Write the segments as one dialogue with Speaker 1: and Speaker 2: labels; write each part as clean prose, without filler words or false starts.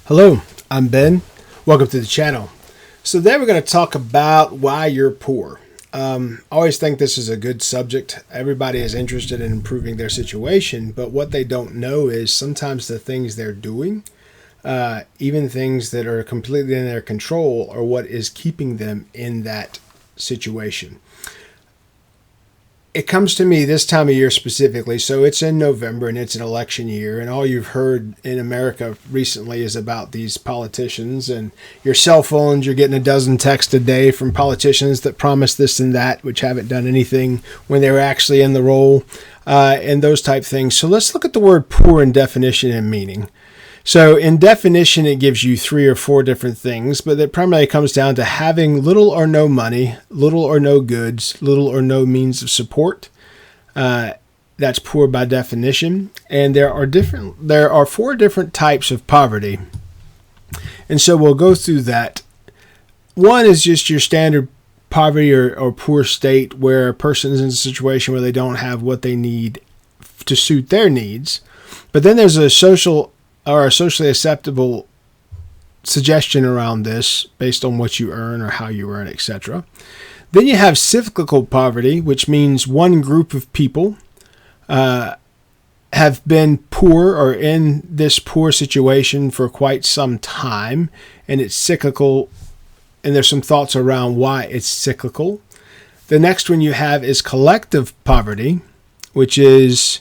Speaker 1: Hello, I'm Ben. Welcome to the channel. So today we're going to talk about why you're poor. I always think this is a good subject. Everybody is interested in improving their situation, but what they don't know is sometimes the things they're doing, even things that are completely in their control, are what is keeping them in that situation. It comes to me this time of year specifically, so it's in November and it's an election year, and all you've heard in America recently is about these politicians and your cell phones. You're getting a dozen texts a day from politicians that promise this and that, which haven't done anything when they were actually in the role, and those type things. So let's look at the word poor in definition and meaning. So in definition, it gives you 3 or 4 different things, but it primarily comes down to having little or no money, little or no goods, little or no means of support. That's poor by definition. And there are 4 different types of poverty. And so we'll go through that. One is just your standard poverty or poor state, where a person is in a situation where they don't have what they need to suit their needs. But then there's a socially acceptable suggestion around this based on what you earn or how you earn, etc. Then you have cyclical poverty, which means one group of people have been poor or in this poor situation for quite some time, and it's cyclical, and there's some thoughts around why it's cyclical. The next one you have is collective poverty, which is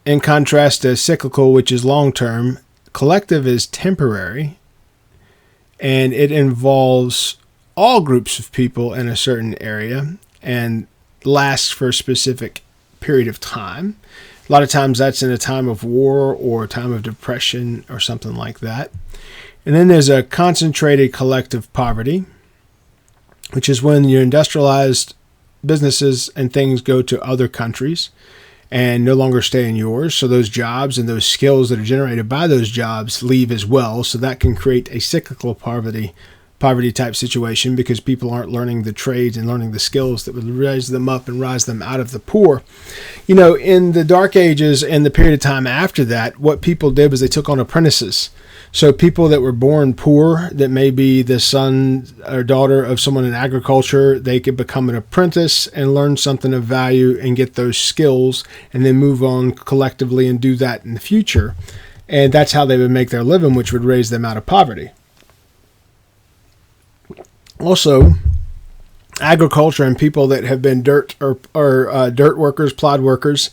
Speaker 1: in contrast to cyclical, which is long-term. Collective is temporary, and it involves all groups of people in a certain area and lasts for a specific period of time. A lot of times that's in a time of war or a time of depression or something like that. And then there's a concentrated collective poverty, which is when your industrialized businesses and things go to other countries and no longer stay in yours. So those jobs and those skills that are generated by those jobs leave as well. So that can create a cyclical poverty type situation, because people aren't learning the trades and learning the skills that would raise them up and rise them out of the poor. You know, in the dark ages and the period of time after that, what people did was they took on apprentices. So people that were born poor, that may be the son or daughter of someone in agriculture, they could become an apprentice and learn something of value and get those skills and then move on collectively and do that in the future. And that's how they would make their living, which would raise them out of poverty. Also, agriculture and people that have been dirt workers, plod workers.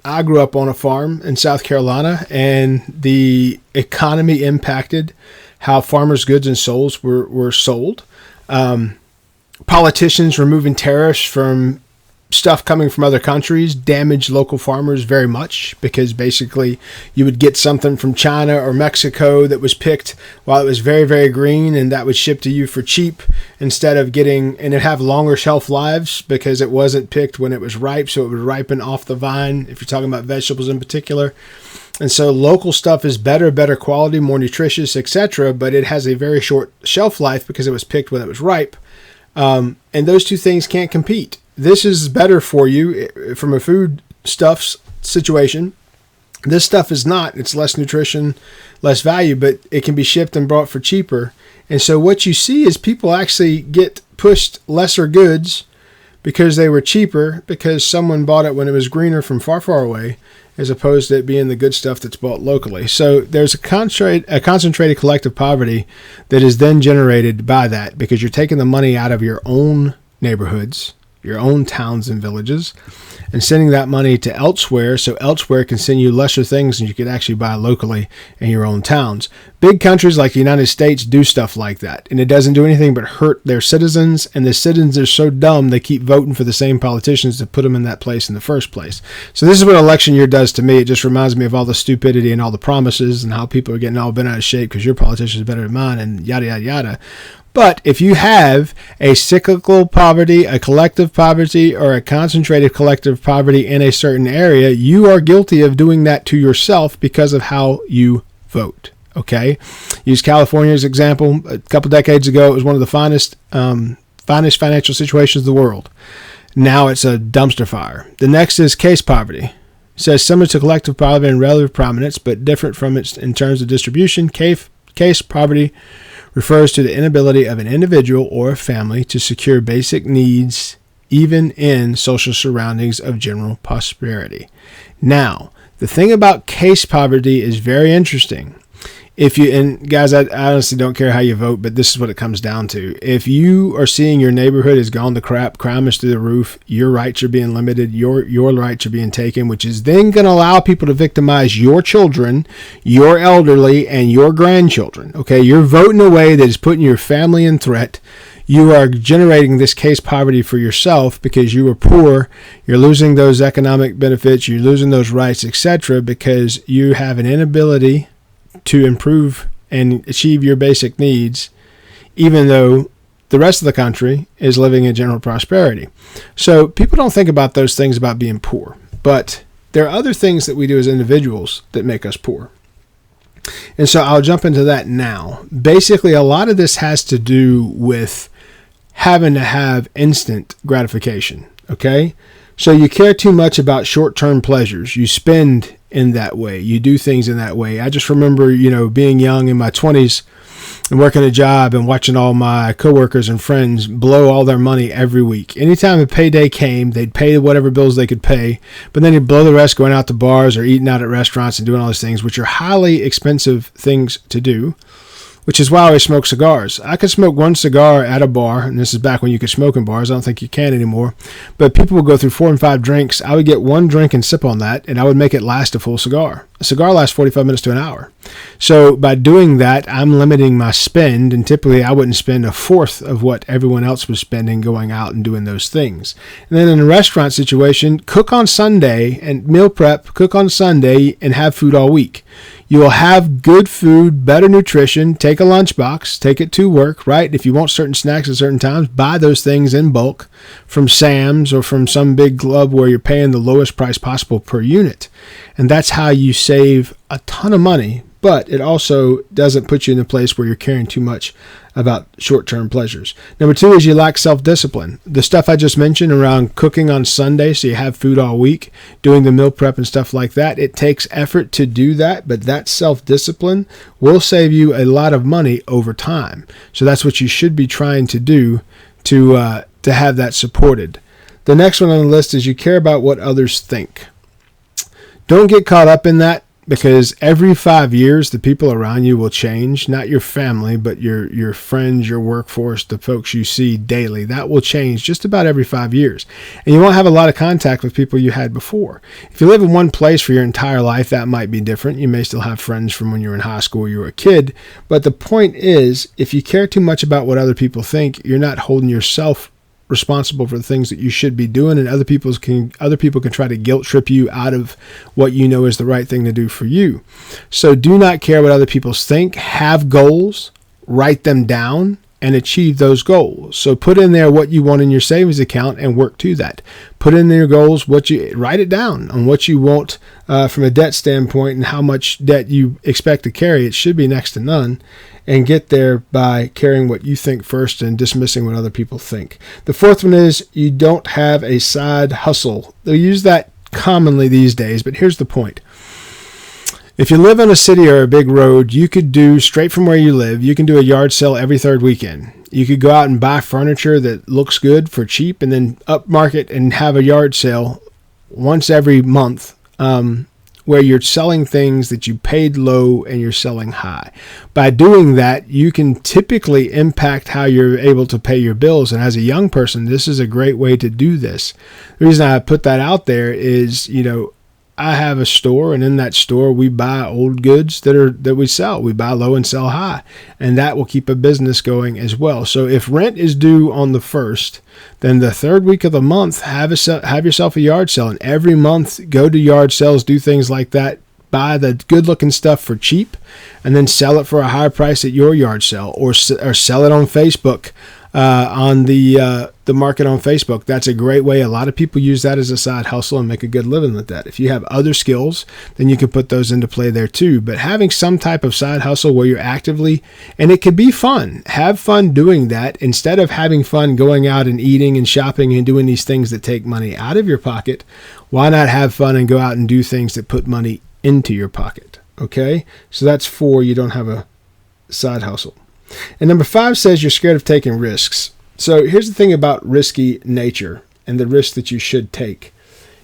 Speaker 1: I grew up on a farm in South Carolina, and the economy impacted how farmers' goods and souls were sold. Politicians removing tariffs from stuff coming from other countries damaged local farmers very much, because basically you would get something from China or Mexico that was picked while it was very, very green, and that would ship to you for cheap instead of getting, and it'd have longer shelf lives because it wasn't picked when it was ripe, so it would ripen off the vine, if you're talking about vegetables in particular. And so local stuff is better quality, more nutritious, etc., but it has a very short shelf life because it was picked when it was ripe. And those two things can't compete. This is better for you from a food stuff situation. This stuff is not. It's less nutrition, less value, but it can be shipped and brought for cheaper. And so what you see is people actually get pushed lesser goods because they were cheaper, because someone bought it when it was greener from far, far away, as opposed to it being the good stuff that's bought locally. So there's a concentrated collective poverty that is then generated by that, because you're taking the money out of your own neighborhoods, your own towns and villages, and sending that money to elsewhere, so elsewhere can send you lesser things than you could actually buy locally in your own towns. Big countries like the United States do stuff like that, and it doesn't do anything but hurt their citizens, and the citizens are so dumb they keep voting for the same politicians that put them in that place in the first place. So this is what election year does to me. It just reminds me of all the stupidity and all the promises and how people are getting all bent out of shape because your politician is better than mine and yada, yada, yada. But if you have a cyclical poverty, a collective poverty, or a concentrated collective poverty in a certain area, you are guilty of doing that to yourself because of how you vote. Okay? Use California as an example. A couple decades ago, it was one of the finest financial situations in the world. Now it's a dumpster fire. The next is case poverty. It says similar to collective poverty and relative prominence, but different from it in terms of distribution. Case poverty refers to the inability of an individual or a family to secure basic needs, even in social surroundings of general prosperity. Now, the thing about case poverty is very interesting. And guys, I honestly don't care how you vote, but this is what it comes down to. If you are seeing your neighborhood has gone to crap, crime is through the roof, your rights are being limited, your rights are being taken, which is then going to allow people to victimize your children, your elderly, and your grandchildren. Okay, you're voting in a way that is putting your family in threat. You are generating this case poverty for yourself because you were poor. You're losing those economic benefits. You're losing those rights, etc., because you have an inability to improve and achieve your basic needs, even though the rest of the country is living in general prosperity. So people don't think about those things about being poor, but there are other things that we do as individuals that make us poor. And so I'll jump into that now. Basically, a lot of this has to do with having to have instant gratification, okay? So you care too much about short-term pleasures. You spend in that way. You do things in that way. I just remember, being young in my 20s and working a job and watching all my coworkers and friends blow all their money every week. Anytime a payday came, they'd pay whatever bills they could pay, but then they'd blow the rest going out to bars or eating out at restaurants and doing all those things, which are highly expensive things to do, which is why I always smoke cigars. I could smoke one cigar at a bar, and this is back when you could smoke in bars. I don't think you can anymore. But people would go through 4 and 5 drinks. I would get one drink and sip on that, and I would make it last a full cigar. A cigar lasts 45 minutes to an hour. So by doing that, I'm limiting my spend, and typically I wouldn't spend a fourth of what everyone else was spending going out and doing those things. And then in a restaurant situation, cook on Sunday and meal prep, cook on Sunday, and have food all week. You will have good food, better nutrition. Take a lunchbox, take it to work, right? If you want certain snacks at certain times, buy those things in bulk from Sam's or from some big club where you're paying the lowest price possible per unit. And that's how you save a ton of money, but it also doesn't put you in a place where you're caring too much about short-term pleasures. Number 2 is you lack self-discipline. The stuff I just mentioned around cooking on Sunday so you have food all week, doing the meal prep and stuff like that, it takes effort to do that, but that self-discipline will save you a lot of money over time. So that's what you should be trying to do to have that supported. The next one on the list is you care about what others think. Don't get caught up in that, because every 5 years, the people around you will change. Not your family, but your friends, your workforce, the folks you see daily. That will change just about every 5 years. And you won't have a lot of contact with people you had before. If you live in one place for your entire life, that might be different. You may still have friends from when you were in high school or you were a kid. But the point is, if you care too much about what other people think, you're not holding yourself responsible for the things that you should be doing, and other people can try to guilt trip you out of what you know is the right thing to do for you. So do not care what other people think. Have goals, write them down, and achieve those goals. So put in there what you want in your savings account and work to that. Put in there your goals, write it down on what you want from a debt standpoint and how much debt you expect to carry. It should be next to none. And get there by caring what you think first and dismissing what other people think. The 4th one is you don't have a side hustle. They use that commonly these days, but here's the point. If you live in a city or a big road, you could do straight from where you live, you can do a yard sale every 3rd weekend. You could go out and buy furniture that looks good for cheap and then upmarket and have a yard sale once every month. Where you're selling things that you paid low and you're selling high. By doing that, you can typically impact how you're able to pay your bills. And as a young person, this is a great way to do this. The reason I put that out there is, I have a store, and in that store we buy old goods that we sell. We buy low and sell high, and that will keep a business going as well. So if rent is due on the 1st, then the 3rd week of the month, have yourself a yard sale, and every month go to yard sales, do things like that. Buy the good-looking stuff for cheap, and then sell it for a higher price at your yard sale, or sell it on Facebook on the market on Facebook. That's a great way. A lot of people use that as a side hustle and make a good living with that. If you have other skills, then you can put those into play there too. But having some type of side hustle where you're actively, and it can be fun. Have fun doing that instead of having fun going out and eating and shopping and doing these things that take money out of your pocket. Why not have fun and go out and do things that put money into your pocket? Okay, so that's 4. You don't have a side hustle. And number 5 says you're scared of taking risks. So here's the thing about risky nature and the risks that you should take.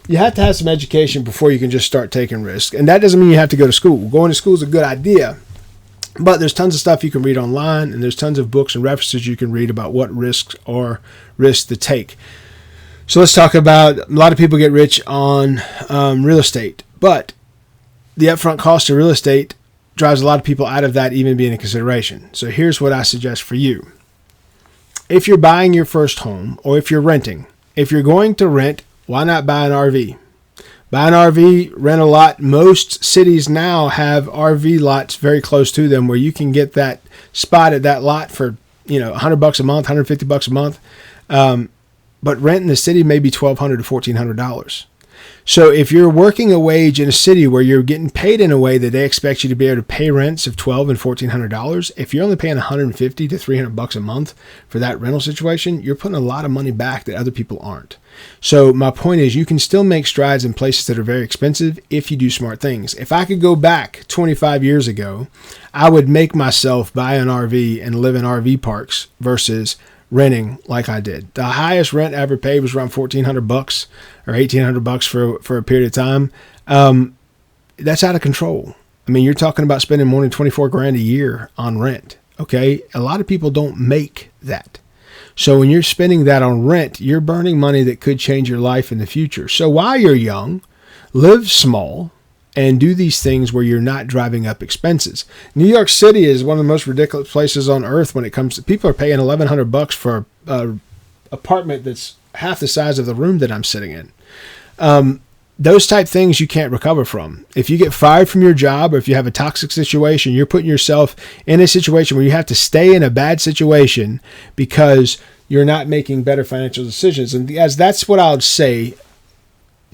Speaker 1: You have to have some education before you can just start taking risks. And that doesn't mean you have to go to school. Going to school is a good idea. But there's tons of stuff you can read online, and there's tons of books and references you can read about what risks are risks to take. So let's talk about, a lot of people get rich on real estate. But the upfront cost of real estate drives a lot of people out of that even being a consideration. So here's what I suggest for you. If you're buying your first home, or if you're renting, if you're going to rent, why not buy an RV? Buy an RV, rent a lot. Most cities now have RV lots very close to them where you can get that spot at that lot for, $100 a month, $150 a month. But rent in the city may be $1,200 to $1,400. So if you're working a wage in a city where you're getting paid in a way that they expect you to be able to pay rents of $1,200 and $1,400, if you're only paying $150 to $300 a month for that rental situation, you're putting a lot of money back that other people aren't. So my point is, you can still make strides in places that are very expensive if you do smart things. If I could go back 25 years ago, I would make myself buy an RV and live in RV parks versus renting like I did. The highest rent I ever paid was around $1,400 or $1,800 for a period of time. That's out of control. I mean, you're talking about spending more than $24,000 a year on rent. Okay. A lot of people don't make that. So when you're spending that on rent, you're burning money that could change your life in the future. So while you're young, live small and do these things where you're not driving up expenses. New York City is one of the most ridiculous places on earth when it comes to, people are paying $1,100 for an apartment that's half the size of the room that I'm sitting in. Those type things you can't recover from. If you get fired from your job, or if you have a toxic situation, you're putting yourself in a situation where you have to stay in a bad situation because you're not making better financial decisions. And as that's what I would say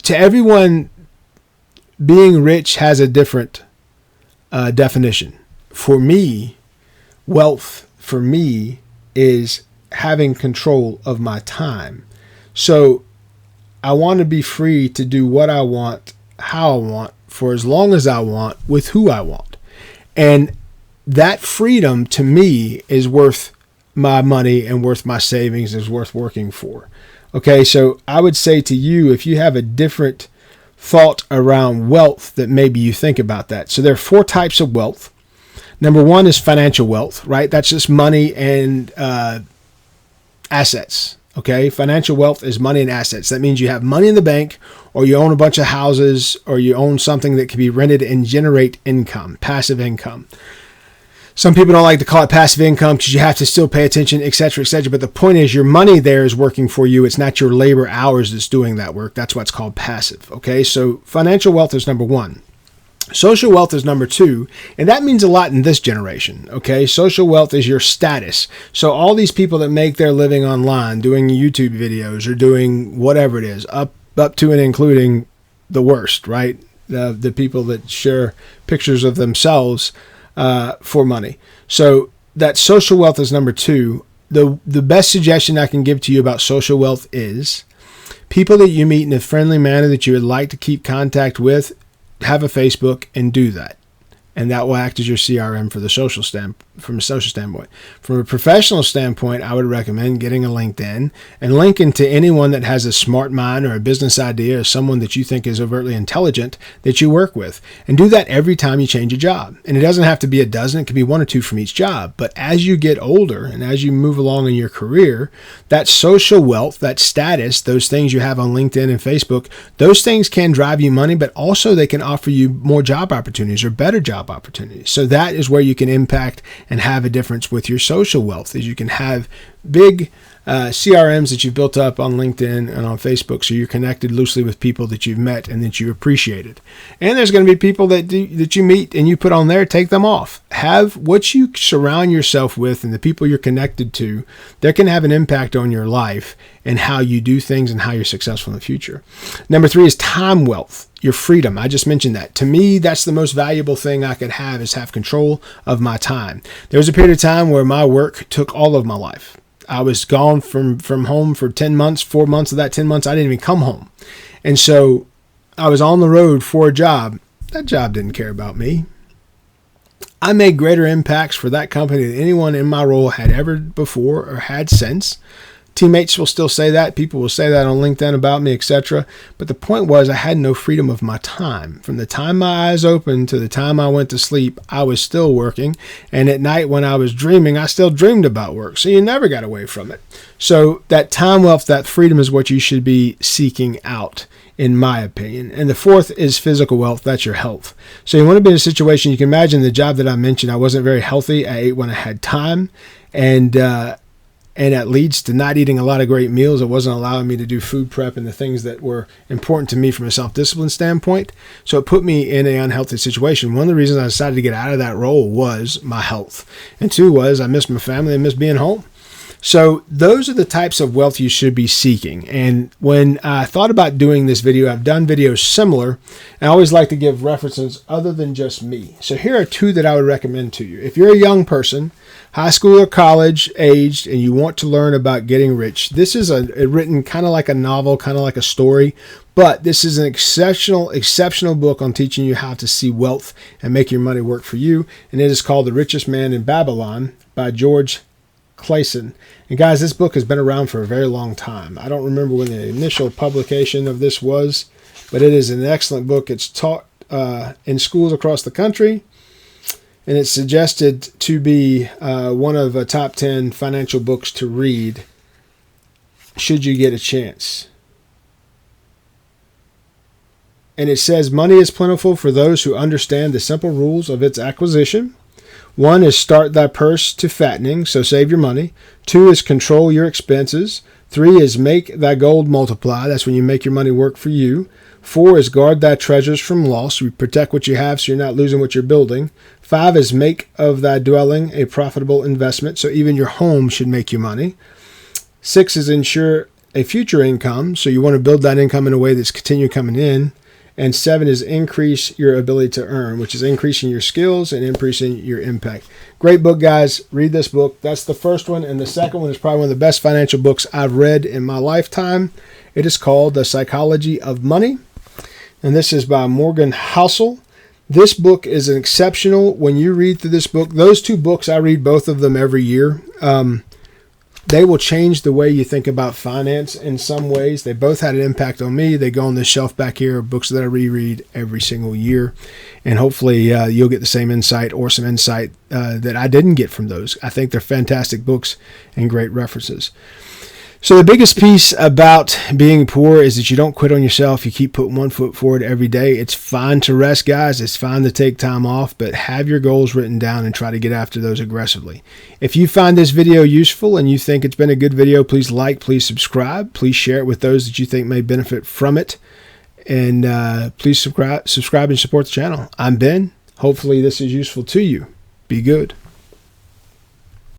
Speaker 1: to everyone. Being rich has a different definition. For me, wealth for me is having control of my time. So I want to be free to do what I want, how I want, for as long as I want, with who I want. And that freedom to me is worth my money and worth my savings, is worth working for. Okay, so I would say to you, if you have a different thought around wealth, that maybe you think about that. So there are 4 types of wealth. Number 1 is financial wealth, right? That's just money and assets. Okay. Financial wealth is money and assets. That means you have money in the bank, or you own a bunch of houses, or you own something that can be rented and generate income, passive income. Some people don't like to call it passive income because you have to still pay attention, et cetera, et cetera. But the point is, your money there is working for you. It's not your labor hours that's doing that work. That's what's called passive. Okay, so financial wealth is number 1. Social wealth is number 2, and that means a lot in this generation. Okay, social wealth is your status. So all these people that make their living online, doing YouTube videos or doing whatever it is, up to and including the worst, right? The people that share pictures of themselves for money. So that social wealth is number 2. The best suggestion I can give to you about social wealth is people that you meet in a friendly manner that you would like to keep contact with, have a Facebook and do that. And that will act as your CRM for the from a social standpoint. From a professional standpoint, I would recommend getting a LinkedIn and linking to anyone that has a smart mind or a business idea, or someone that you think is overtly intelligent that you work with. And do that every time you change a job. And it doesn't have to be a dozen. It can be 1 or 2 from each job. But as you get older and as you move along in your career, that social wealth, that status, those things you have on LinkedIn and Facebook, those things can drive you money, but also they can offer you more job opportunities or better job opportunities. So that is where you can impact and have a difference with your social wealth, is you can have big CRMs that you've built up on LinkedIn and on Facebook, so you're connected loosely with people that you've met and that you appreciated. And there's going to be people that you meet and you put on there, take them off. Have what you surround yourself with and the people you're connected to, that can have an impact on your life and how you do things and how you're successful in the future. Number 3 is time wealth, your freedom. I just mentioned that. To me, that's the most valuable thing I could have, is have control of my time. There was a period of time where my work took all of my life. I was gone from home for 10 months, 4 months of that 10 months, I didn't even come home. And so I was on the road for a job. That job didn't care about me. I made greater impacts for that company than anyone in my role had ever before or had since. Teammates will still say that. People will say that on LinkedIn about me, etc. But the point was, I had no freedom of my time. From the time my eyes opened to the time I went to sleep, I was still working. And at night when I was dreaming, I still dreamed about work. So you never got away from it. So that time wealth, that freedom is what you should be seeking out, in my opinion. And the 4th is physical wealth. That's your health. So you want to be in a situation, you can imagine the job that I mentioned, I wasn't very healthy. I ate when I had time. And that leads to not eating a lot of great meals. It wasn't allowing me to do food prep and the things that were important to me from a self-discipline standpoint. So it put me in an unhealthy situation. One of the reasons I decided to get out of that role was my health. And 2 was I missed my family and missed being home. So those are the types of wealth you should be seeking. And when I thought about doing this video, I've done videos similar. I always like to give references other than just me. So here are 2 that I would recommend to you. If you're a young person, high school or college aged, and you want to learn about getting rich, this is written kind of like a novel, kind of like a story, but this is an exceptional book on teaching you how to see wealth and make your money work for you. And it is called The Richest Man in Babylon by George Clason. And guys, this book has been around for a very long time. I don't remember when the initial publication of this was, but it is an excellent book. It's taught in schools across the country, and it's suggested to be one of the top 10 financial books to read should you get a chance. And it says, money is plentiful for those who understand the simple rules of its acquisition. 1 is start thy purse to fattening, so save your money. 2 is control your expenses. 3 is make thy gold multiply. That's when you make your money work for you. 4 is guard thy treasures from loss. You protect what you have so you're not losing what you're building. 5 is make of thy dwelling a profitable investment, so even your home should make you money. 6 is ensure a future income, so you want to build that income in a way that's continue coming in. And 7 is increase your ability to earn, which is increasing your skills and increasing your impact. Great book, guys. Read this book. That's the first one. And the second one is probably one of the best financial books I've read in my lifetime. It is called The Psychology of Money. And this is by Morgan Housel. This book is an exceptional. When you read through this book, those 2 books, I read both of them every year. They will change the way you think about finance in some ways. They both had an impact on me. They go on this shelf back here of books that I reread every single year. And hopefully you'll get the same insight or some insight that I didn't get from those. I think they're fantastic books and great references. So the biggest piece about being poor is that you don't quit on yourself. You keep putting 1 foot forward every day. It's fine to rest, guys. It's fine to take time off, but have your goals written down and try to get after those aggressively. If you find this video useful and you think it's been a good video, please like, please subscribe. Please share it with those that you think may benefit from it. And please subscribe and support the channel. I'm Ben. Hopefully this is useful to you. Be good.